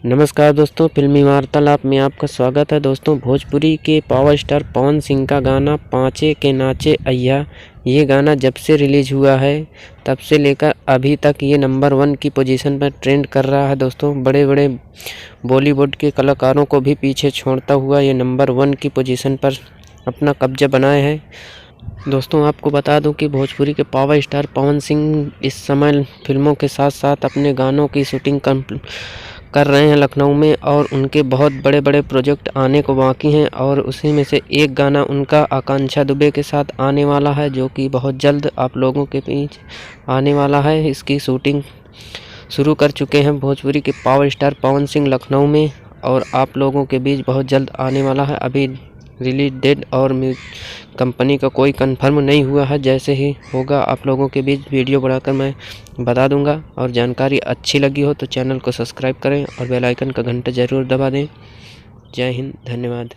नमस्कार दोस्तों, फिल्मी वार्तालाप में आपका स्वागत है। दोस्तों, भोजपुरी के पावर स्टार पवन सिंह का गाना पाँचे के नाचे अय्या, ये गाना जब से रिलीज़ हुआ है तब से लेकर अभी तक ये नंबर 1 की पोजीशन पर ट्रेंड कर रहा है। दोस्तों, बड़े बड़े बॉलीवुड के कलाकारों को भी पीछे छोड़ता हुआ ये नंबर 1 की पोजीशन पर अपना कब्जा बनाए है। दोस्तों, आपको बता दूं कि भोजपुरी के पावर स्टार पवन सिंह इस समय फिल्मों के साथ साथ अपने गानों की शूटिंग कर रहे हैं लखनऊ में, और उनके बहुत बड़े बड़े प्रोजेक्ट आने को बाकी हैं। और उसी में से एक गाना उनका आकांक्षा दुबे के साथ आने वाला है, जो कि बहुत जल्द आप लोगों के बीच आने वाला है। इसकी शूटिंग शुरू कर चुके हैं भोजपुरी के पावर स्टार पवन सिंह लखनऊ में, और आप लोगों के बीच बहुत जल्द आने वाला है। अभी रिलीज डेट और कंपनी का कोई कंफर्म नहीं हुआ है। जैसे ही होगा आप लोगों के बीच वीडियो बनाकर मैं बता दूंगा। और जानकारी अच्छी लगी हो तो चैनल को सब्सक्राइब करें और बेल आइकन का घंटा ज़रूर दबा दें। जय हिंद, धन्यवाद।